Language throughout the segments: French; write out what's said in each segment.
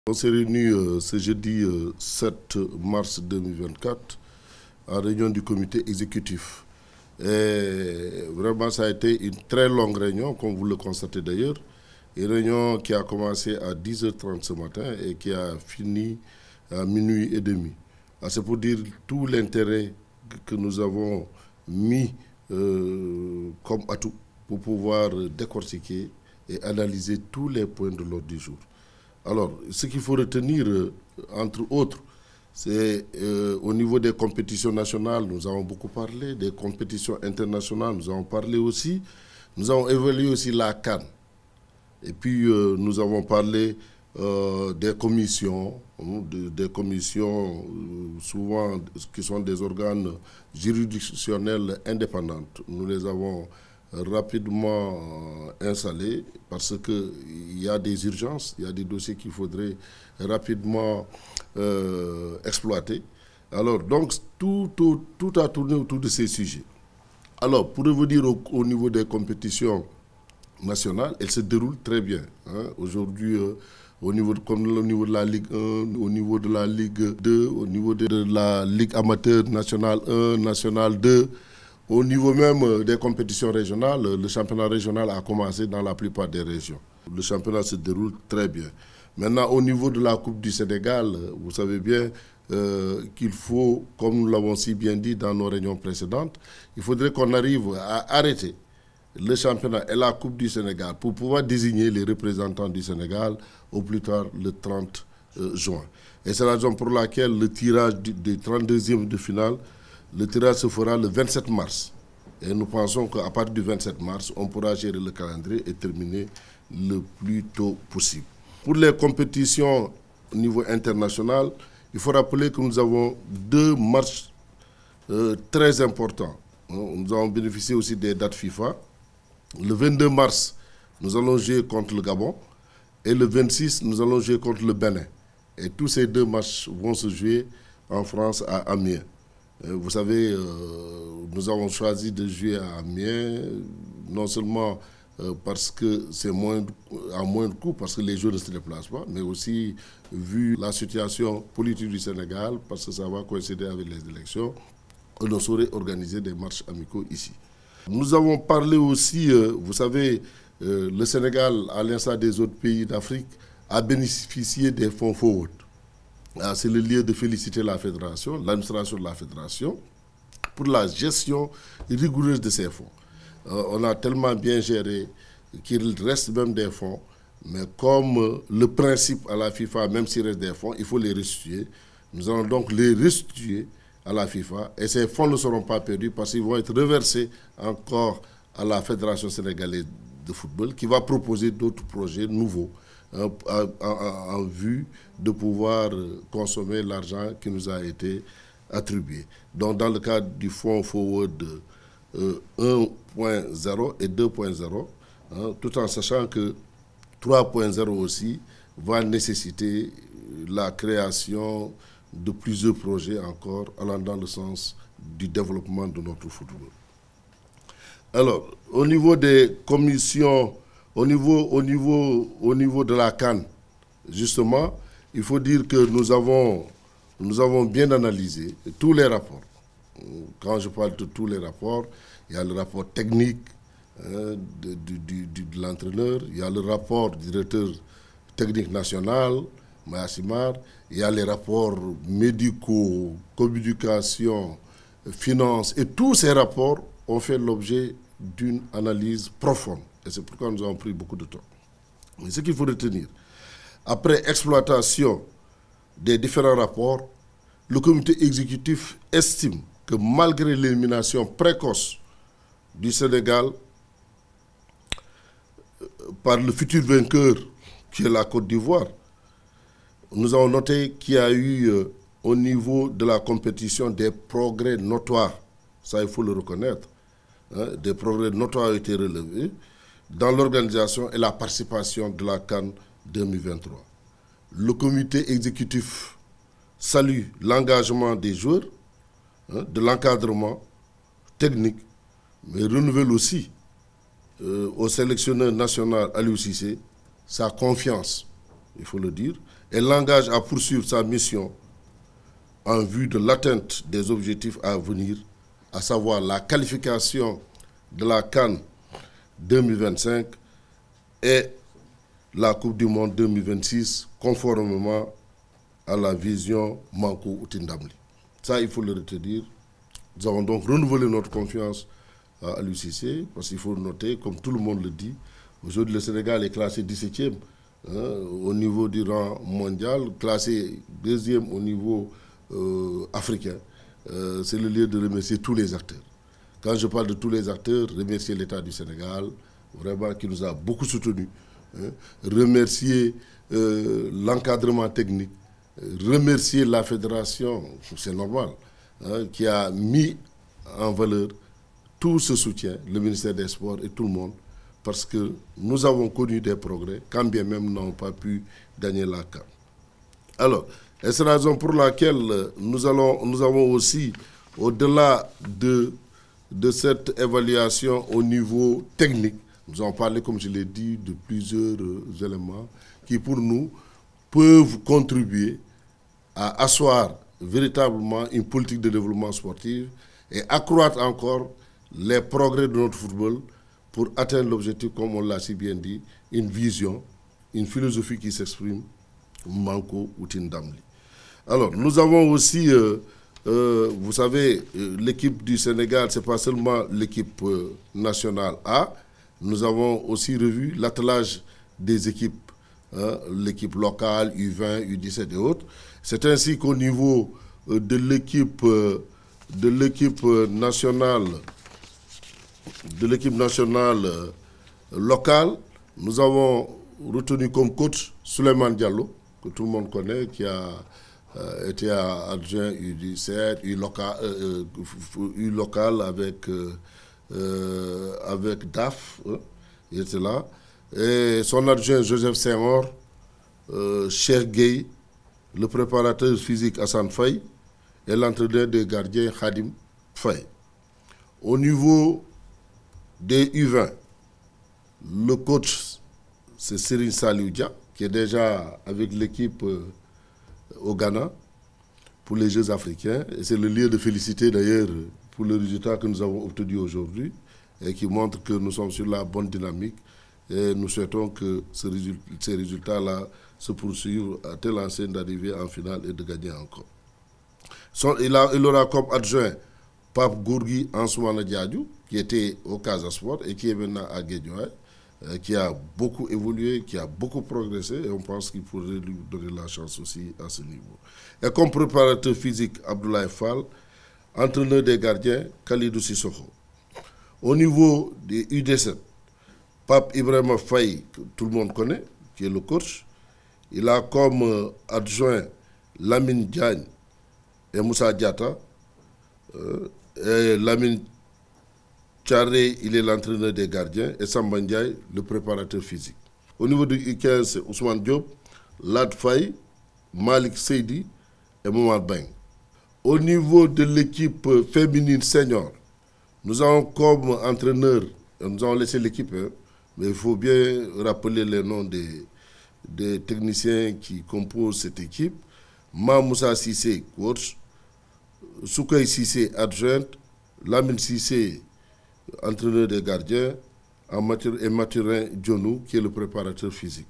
On s'est réunis ce jeudi 7 mars 2024 en réunion du comité exécutif. Et vraiment, ça a été une très longue réunion, comme vous le constatez d'ailleurs. Une réunion qui a commencé à 10h30 ce matin et qui a fini à minuit et demi. C'est pour dire tout l'intérêt que nous avons mis comme atout pour pouvoir décortiquer et analyser tous les points de l'ordre du jour. Alors, ce qu'il faut retenir, entre autres, c'est au niveau des compétitions nationales, nous avons beaucoup parlé, des compétitions internationales, nous avons parlé aussi, nous avons évalué aussi la CAN. Et puis, nous avons parlé des commissions, souvent qui sont des organes juridictionnels indépendants. Nous les avons rapidement installés parce qu'il y a des urgences, il y a des dossiers qu'il faudrait rapidement exploiter. Alors, donc, tout a tourné autour de ces sujets. Alors, pour revenir au niveau des compétitions nationales, elles se déroulent très bien. Aujourd'hui, au niveau de la Ligue 1, au niveau de la Ligue 2, au niveau de la Ligue amateur nationale 1, nationale 2, au niveau même des compétitions régionales, le championnat régional a commencé dans la plupart des régions. Le championnat se déroule très bien. Maintenant, au niveau de la Coupe du Sénégal, vous savez bien qu'il faut, comme nous l'avons si bien dit dans nos réunions précédentes, il faudrait qu'on arrive à arrêter le championnat et la Coupe du Sénégal pour pouvoir désigner les représentants du Sénégal au plus tard le 30 juin. Et c'est la raison pour laquelle le tirage des 32e de finale, le tirage se fera le 27 mars. Et nous pensons qu'à partir du 27 mars, on pourra gérer le calendrier et terminer le plus tôt possible. Pour les compétitions au niveau international, il faut rappeler que nous avons deux matchs très importants. Nous avons bénéficié aussi des dates FIFA. Le 22 mars, nous allons jouer contre le Gabon. Et le 26, nous allons jouer contre le Bénin. Et tous ces deux matchs vont se jouer en France à Amiens. Vous savez, nous avons choisi de jouer à Amiens, non seulement parce que c'est à moindre coût, parce que les joueurs ne se déplacent pas, mais aussi vu la situation politique du Sénégal, parce que ça va coïncider avec les élections, on saurait organiser des matchs amicaux ici. Nous avons parlé aussi, vous savez, le Sénégal, à l'instar des autres pays d'Afrique, a bénéficié des fonds forward. C'est le lieu de féliciter la fédération, l'administration de la fédération, pour la gestion rigoureuse de ces fonds. On a tellement bien géré qu'il reste même des fonds, mais comme le principe à la FIFA, même s'il reste des fonds, il faut les restituer. Nous allons donc les restituer à la FIFA et ces fonds ne seront pas perdus parce qu'ils vont être reversés encore à la Fédération sénégalaise de football qui va proposer d'autres projets nouveaux en vue de pouvoir consommer l'argent qui nous a été attribué. Donc dans le cadre du fonds forward 1.0 et 2.0, tout en sachant que 3.0 aussi va nécessiter la création de plusieurs projets encore allant dans le sens du développement de notre football. Alors, au niveau des commissions, au niveau de la CAN, justement, il faut dire que nous avons bien analysé tous les rapports. Quand je parle de tous les rapports, il y a le rapport technique de l'entraîneur, il y a le rapport du directeur technique national, Mayassimar, il y a les rapports médicaux, communication, finances, et tous ces rapports ont fait l'objet d'une analyse profonde. Et c'est pourquoi nous avons pris beaucoup de temps. Mais ce qu'il faut retenir, après exploitation des différents rapports, le comité exécutif estime que malgré l'élimination précoce du Sénégal par le futur vainqueur qui est la Côte d'Ivoire, nous avons noté qu'il y a eu au niveau de la compétition des progrès notoires, ça il faut le reconnaître, des progrès notoires ont été relevés dans l'organisation et la participation de la CAN 2023. Le comité exécutif salue l'engagement des joueurs, de l'encadrement technique, mais renouvelle aussi au sélectionneur national Aliou Cissé sa confiance, il faut le dire, et l'engage à poursuivre sa mission en vue de l'atteinte des objectifs à venir, à savoir la qualification de la CAN 2025 et la Coupe du Monde 2026, conformément à la vision Manko Outindamli. Ça, il faut le retenir. Nous avons donc renouvelé notre confiance à l'UCC, parce qu'il faut noter, comme tout le monde le dit, aujourd'hui le Sénégal est classé 17e au niveau du rang mondial, classé 2e au niveau africain. C'est le lieu de remercier tous les acteurs. Quand je parle de tous les acteurs, remercier l'État du Sénégal, vraiment qui nous a beaucoup soutenus. Remercier l'encadrement technique, remercier la fédération, c'est normal, qui a mis en valeur tout ce soutien, le ministère des Sports et tout le monde, parce que nous avons connu des progrès, quand bien même nous n'avons pas pu gagner la CAN. Alors, c'est la raison pour laquelle nous avons aussi, au-delà de cette évaluation au niveau technique, nous avons parlé, comme je l'ai dit, de plusieurs éléments qui, pour nous, peuvent contribuer à asseoir véritablement une politique de développement sportif et accroître encore les progrès de notre football pour atteindre l'objectif, comme on l'a si bien dit, une vision, une philosophie qui s'exprime, Manko Outindamli. Alors, nous avons aussi, vous savez, l'équipe du Sénégal, ce n'est pas seulement l'équipe nationale A, nous avons aussi revu l'attelage des équipes, l'équipe locale, U20, U17 et autres. C'est ainsi qu'au niveau de l'équipe nationale, locale, nous avons retenu comme coach Souleymane Diallo, que tout le monde connaît, qui a été adjoint U17, U local avec DAF, il était là. Et son adjoint Joseph Senghor, Cheikh Gueye, le préparateur physique Hassan Faye et l'entraîneur des gardiens Khadim Faye. Au niveau des U20, le coach, c'est Serigne Saliou Dia, qui est déjà avec l'équipe au Ghana pour les Jeux africains. Et c'est le lieu de féliciter d'ailleurs pour le résultat que nous avons obtenu aujourd'hui et qui montre que nous sommes sur la bonne dynamique. Et nous souhaitons que ces résultats-là se poursuivent à telle enseigne d'arriver en finale et de gagner encore. Il aura comme adjoint Pape Gourgui Ansoumana Diadou, qui était au Casa Sport et qui est maintenant à Guédiawaye, qui a beaucoup évolué, qui a beaucoup progressé, et on pense qu'il pourrait lui donner la chance aussi à ce niveau. Et comme préparateur physique, Abdoulaye Fall, entraîneur des gardiens, Khalidou Sissoko. Au niveau des U17, Pape Ibrahima Faye, que tout le monde connaît, qui est le coach, il a comme adjoint Lamine Diagne et Moussa Diatta. Et Lamine Tcharé, il est l'entraîneur des gardiens, et Samba Ndiaye, le préparateur physique. Au niveau du U15, c'est Ousmane Diop, Lad Faye, Malik Seydi et Mohamed Beng. Au niveau de l'équipe féminine senior, nous avons comme entraîneur, nous avons laissé l'équipe, mais il faut bien rappeler les noms des techniciens qui composent cette équipe. Moussa Sissé, coach, Soukay Sissé, adjointe, Lamine Sissé, entraîneur des gardiens, et Mathurin Dionou, qui est le préparateur physique.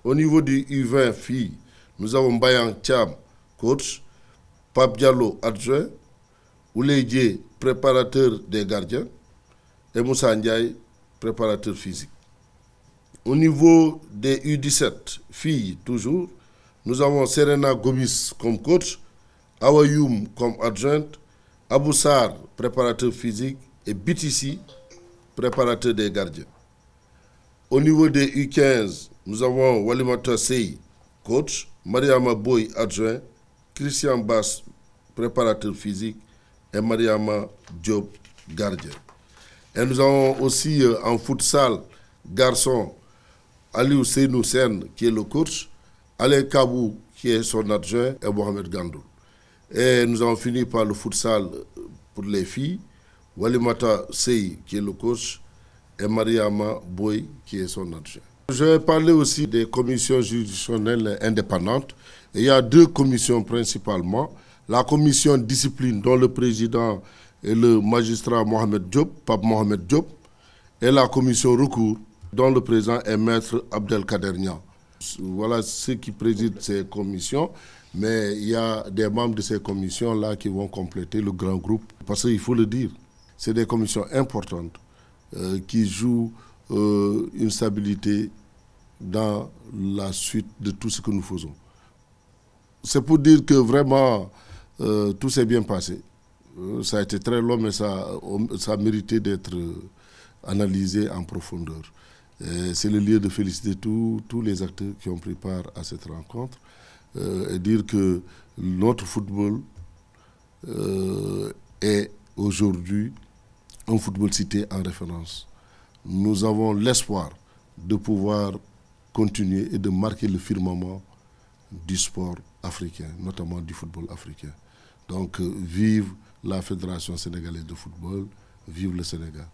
Au niveau du U20 filles, nous avons Bayang Thiam, coach, Pape Diallo, adjoint, Ouleye, préparateur des gardiens, et Moussa Ndiaye, préparateur physique. Au niveau des U17 filles, toujours, nous avons Serena Gomis comme coach, Awayoum comme adjointe, Abou Sarr, préparateur physique, et BTC, préparateur des gardiens. Au niveau des U15, nous avons Walimata Sey, coach, Mariama Boy, adjoint, Christian Bass, préparateur physique, et Mariama Diop, gardien. Et nous avons aussi en futsal, garçon, Aliou Seynou Sen, qui est le coach, Alain Kabou, qui est son adjoint, et Mohamed Gandou. Et nous avons fini par le futsal pour les filles, Walimata Sey, qui est le coach, et Mariama Boy, qui est son adjoint. Je vais parler aussi des commissions juridictionnelles indépendantes. Et il y a 2 commissions principalement. La commission discipline dont le président est le magistrat Mohamed Diop, Pape Mohamed Diop, et la commission recours dont le président est maître Abdelkader Niang. Voilà ceux qui président ces commissions, mais il y a des membres de ces commissions-là qui vont compléter le grand groupe. Parce qu'il faut le dire, c'est des commissions importantes qui jouent une stabilité dans la suite de tout ce que nous faisons. C'est pour dire que vraiment, tout s'est bien passé. Ça a été très long, mais ça a mérité d'être analysé en profondeur. C'est le lieu de féliciter tous les acteurs qui ont pris part à cette rencontre et dire que notre football est aujourd'hui un football cité en référence. Nous avons l'espoir de pouvoir continuer et de marquer le firmament du sport africain, notamment du football africain. Donc, vive la Fédération sénégalaise de football, vive le Sénégal.